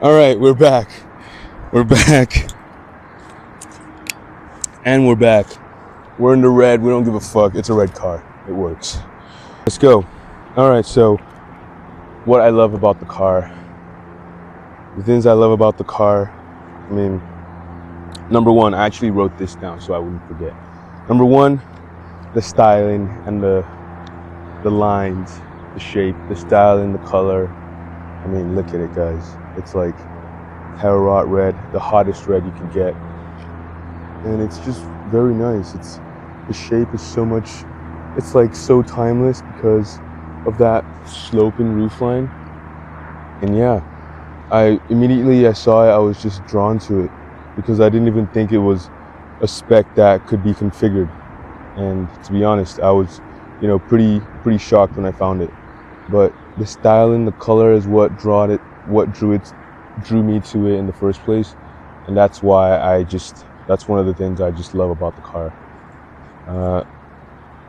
All right, we're back. We're back. And we're back. We're in the red. We don't give a fuck. It's a red car. It works. Let's go. All right, so what I love about the car. The things I love about the car, I mean, number one, I actually wrote this down so I wouldn't forget. Number one, the styling and the lines, the shape, the styling, the color. I mean, look at it, guys. It's like Harrod red, the hottest red you can get. And it's just very nice. The shape is so much, it's like so timeless because of that sloping roofline. And yeah, I saw it, I was just drawn to it because I didn't even think it was a spec that could be configured. And to be honest, I was, pretty shocked when I found it. But the styling, the color is what drew me to it in the first place. And that's why that's one of the things I just love about the car.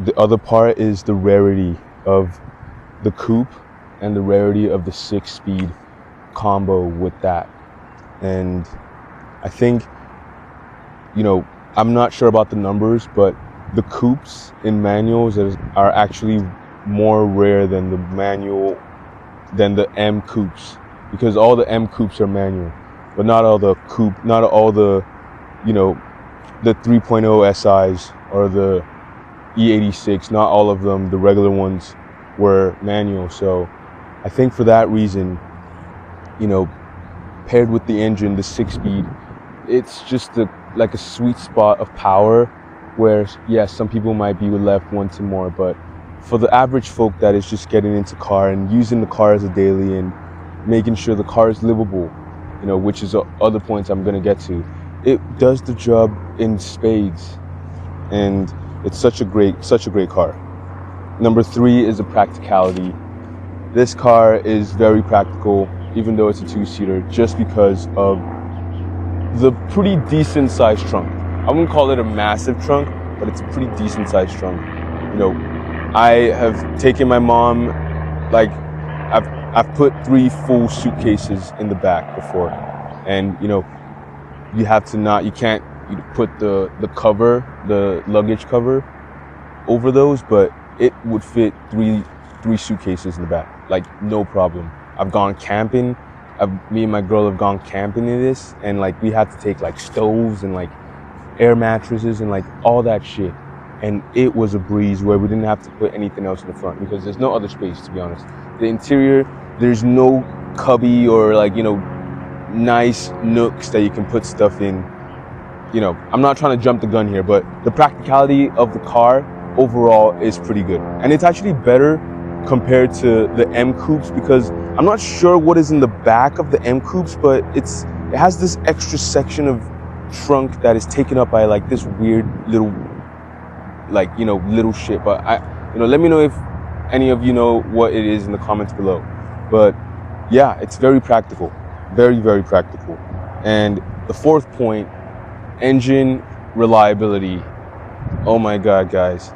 The other part is the rarity of the coupe and the rarity of the 6-speed combo with that. And I think, I'm not sure about the numbers, but the coupes in manuals are actually more rare than the M coupes, because all the M coupes are manual, but not all the the 3.0 SIs or the E86, not all of them, the regular ones, were manual. So I think for that reason, paired with the engine, the 6-speed, it's just like a sweet spot of power where, yes, some people might be left wanting more, but for the average folk that is just getting into car and using the car as a daily and making sure the car is livable, which is other points I'm going to get to, it does the job in spades. And it's such a great car. Number 3 is the practicality. This car is very practical, even though it's a 2-seater, just because of the pretty decent sized trunk. I wouldn't call it a massive trunk, but it's a pretty decent sized trunk. I have taken my mom, I've put 3 full suitcases in the back before, and you can't put the cover, the luggage cover over those, but it would fit 3 suitcases in the back, like no problem. I've gone camping. Me and my girl have gone camping in this, and we had to take stoves and air mattresses and all that shit. And it was a breeze where we didn't have to put anything else in the front because there's no other space, to be honest. The interior, there's no cubby or nice nooks that you can put stuff in. I'm not trying to jump the gun here, but the practicality of the car overall is pretty good. And it's actually better compared to the M coupes because I'm not sure what is in the back of the M coupes, but it has this extra section of trunk that is taken up by this weird little little shit. But let me know if any of you know what it is in the comments below. But yeah, it's very practical, very, very practical. And the 4th point, engine reliability. Oh my God, guys.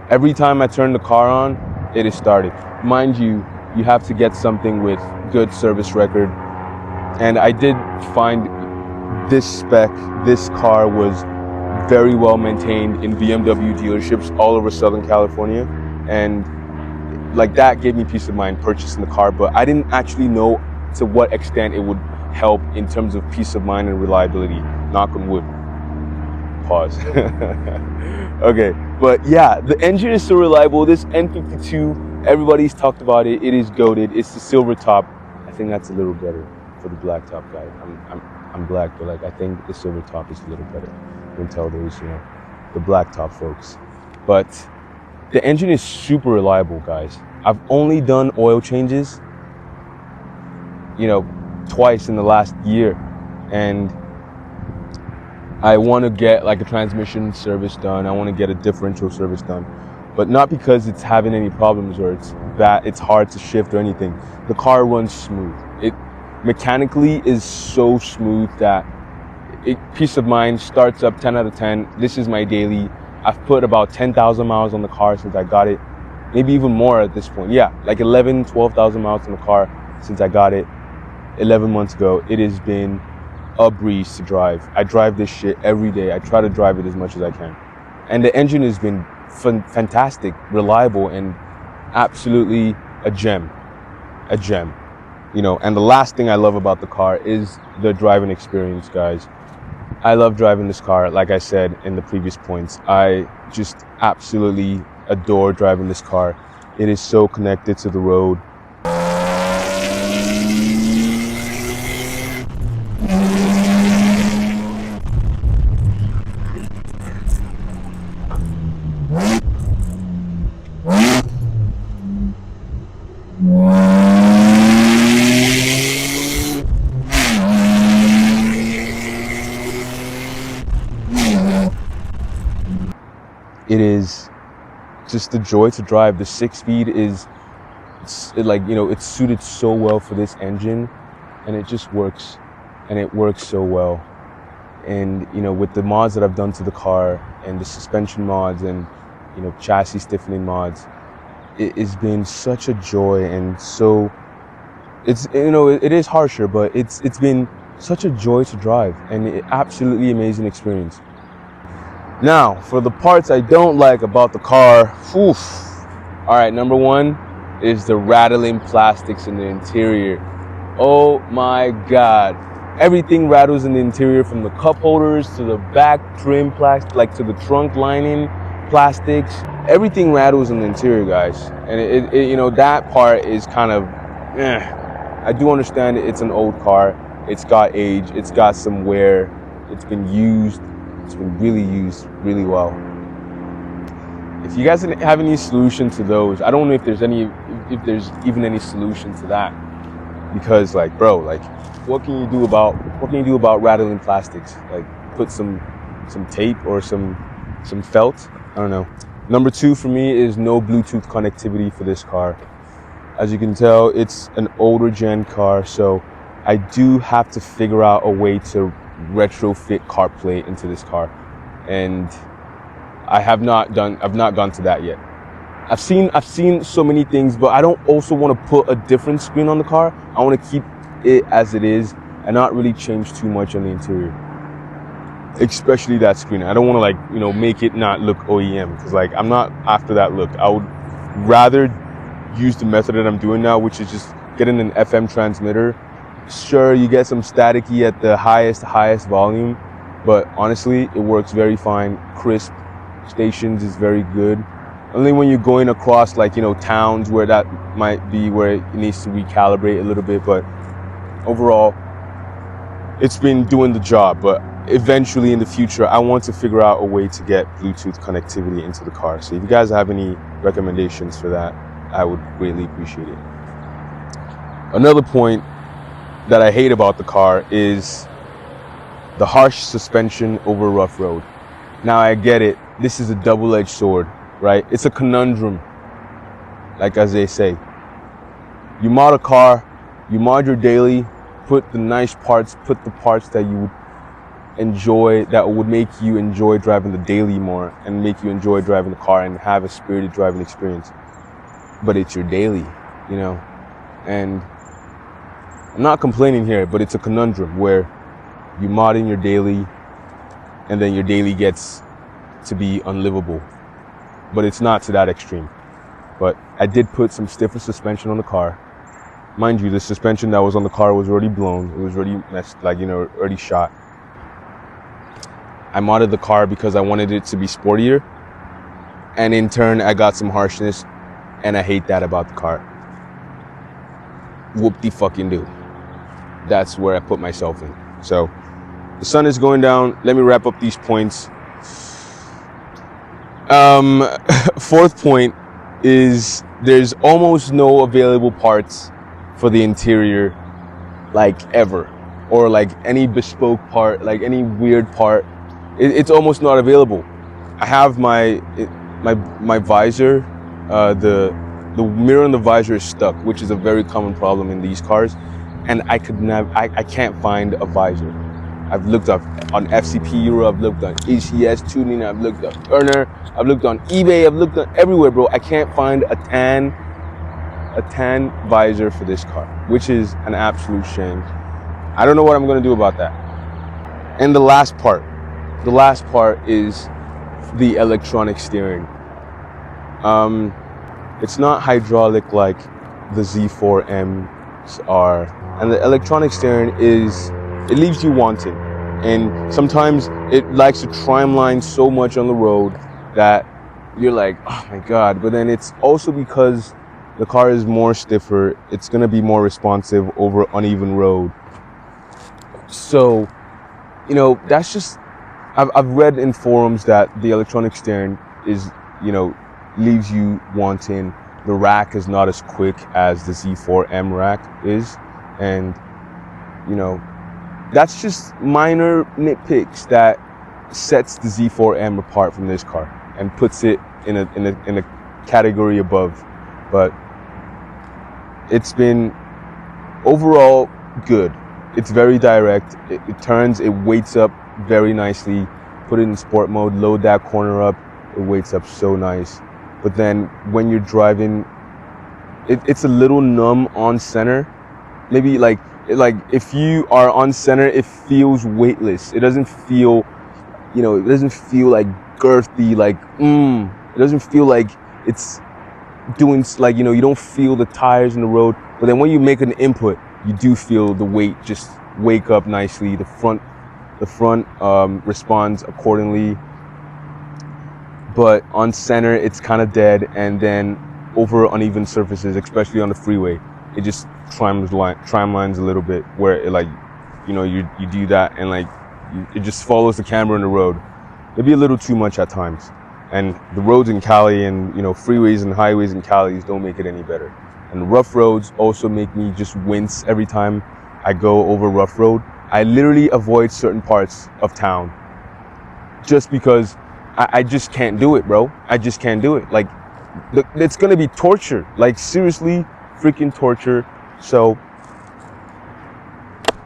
Every time I turn the car on, it is started. Mind you, you have to get something with good service record. And I did find this car was very well maintained in BMW dealerships all over Southern California. And that gave me peace of mind purchasing the car, but I didn't actually know to what extent it would help in terms of peace of mind and reliability. Knock on wood. Pause. Okay, but yeah, the engine is so reliable. This N52, everybody's talked about it. It is goated. It's the silver top. I think that's a little better for the black top guy. I'm black, but I think the silver top is a little better. You can tell those, the black top folks. But the engine is super reliable, guys. I've only done oil changes, twice in the last year, and I want to get a transmission service done. I want to get a differential service done, but not because it's having any problems or it's hard to shift or anything. The car runs smooth. It mechanically is so smooth that peace of mind, starts up 10 out of 10. This is my daily. I've put about 10,000 miles on the car since I got it. Maybe even more at this point. Yeah, 11, 12,000 miles on the car since I got it. 11 months ago, it has been a breeze to drive. I drive this shit every day. I try to drive it as much as I can. And the engine has been fantastic, reliable, and absolutely a gem. A gem. You know, and the last thing I love about the car is the driving experience, guys. I love driving this car. Like I said in the previous points, I just absolutely adore driving this car. It is so connected to the road. It is just a joy to drive. The 6-speed is, it's suited so well for this engine, and it just works, and it works so well. And, you know, with the mods that I've done to the car and the suspension mods and, you know, chassis stiffening mods, it has been such a joy. And so it's, you know, it is harsher, but it's been such a joy to drive, and absolutely amazing experience. Now, for the parts I don't like about the car, oof. All right, number one is the rattling plastics in the interior. Oh my God. Everything rattles in the interior, from the cup holders to the back trim plastic, like to the trunk lining plastics. Everything rattles in the interior, guys. And it you know, that part is kind of, I do understand it's an old car. It's got age, it's got some wear, it's been used. It's been really used really well. If you guys have any solution to those, I don't know if there's even any solution to that, because like, bro, like, what can you do about rattling plastics? Like, put some tape or some felt? I don't know. Number two for me is no Bluetooth connectivity for this car. As you can tell, it's an older gen car, so I do have to figure out a way to retrofit CarPlay into this car, and I've not gone to that yet. I've seen so many things, but I don't also want to put a different screen on the car. I want to keep it as it is and not really change too much on the interior, especially that screen. I don't want to, like, you know, make it not look OEM, because like, I'm not after that look. I would rather use the method that I'm doing now, which is just getting an FM transmitter. Sure, you get some staticky at the highest volume, but honestly, it works very fine. Crisp stations is very good. Only when you're going across, like, you know, towns where that might be where it needs to recalibrate a little bit, but overall, it's been doing the job. But eventually in the future, I want to figure out a way to get Bluetooth connectivity into the car. So if you guys have any recommendations for that, I would greatly appreciate it. Another point that I hate about the car is the harsh suspension over rough road. Now, I get it. This is a double-edged sword, right? It's a conundrum, like as they say. You mod a car, you mod your daily, put the nice parts, put the parts that you would enjoy, that would make you enjoy driving the daily more and make you enjoy driving the car and have a spirited driving experience. But it's your daily, you know? And I'm not complaining here, but it's a conundrum where you mod in your daily and then your daily gets to be unlivable. But it's not to that extreme. But I did put some stiffer suspension on the car. Mind you, the suspension that was on the car was already blown. It was already messed, like, you know, already shot. I modded the car because I wanted it to be sportier. And in turn, I got some harshness, and I hate that about the car. Whoop-de-fucking-do. That's where I put myself in. So the sun is going down. Let me wrap up these points. Fourth point is there's almost no available parts for the interior, like, ever, or like any bespoke part, like any weird part. It's almost not available. I have my visor, the mirror on the visor is stuck, which is a very common problem in these cars, and I can't find a visor. I've looked up on FCP Euro, I've looked on HES Tuning, I've looked up Earner, I've looked on eBay, I've looked on everywhere, bro. I can't find a tan a tan visor for this car, which is an absolute shame. I don't know what I'm gonna do about that. And the last part is the electronic steering. It's not hydraulic like the Z4Ms are, and the electronic steering it leaves you wanting, and sometimes it likes to trimline so much on the road that you're like, oh my god. But then it's also because the car is more stiffer, it's gonna be more responsive over uneven road. So, you know, that's just, I've read in forums that the electronic steering is, you know, leaves you wanting. The rack is not as quick as the Z4M rack is, and you know, that's just minor nitpicks that sets the Z4M apart from this car and puts it in a category above. But it's been overall good. It's very direct. It turns, it weights up very nicely. Put it in sport mode, load that corner up, it weights up so nice. But then when you're driving, it's a little numb on center. Maybe like if you are on center, it feels weightless. It doesn't feel, you know, it doesn't feel like girthy, like it doesn't feel like it's doing, like, you know, you don't feel the tires in the road. But then when you make an input, you do feel the weight just wake up nicely. The front responds accordingly. But on center, it's kind of dead, and then over uneven surfaces, especially on the freeway, it just trimlines a little bit, where it, like, you know, you do that, and like it just follows the camera in the road. It'd be a little too much at times, and the roads in Cali and, you know, freeways and highways in Cali don't make it any better. And the rough roads also make me just wince every time I go over rough road. I literally avoid certain parts of town just because I just can't do it, bro. I just can't do it. Like, it's gonna be torture. Like, seriously, freaking torture. So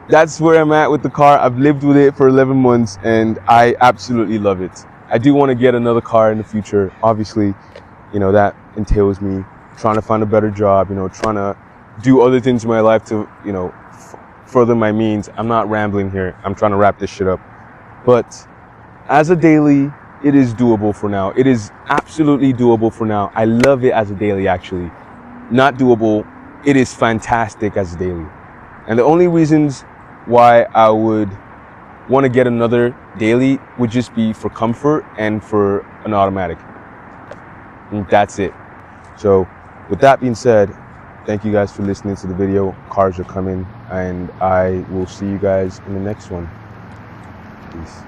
that's where I'm at with the car. I've lived with it for 11 months and I absolutely love it. I do want to get another car in the future. Obviously, you know, that entails me trying to find a better job, you know, trying to do other things in my life to, you know, further my means. I'm not rambling here. I'm trying to wrap this shit up. But as a daily, it is doable for now. It is absolutely doable for now. I love it as a daily, actually. Not doable, it is fantastic as a daily. And the only reasons why I would want to get another daily would just be for comfort and for an automatic. And that's it. So with that being said, thank you guys for listening to the video. Cars are coming, and I will see you guys in the next one. Peace.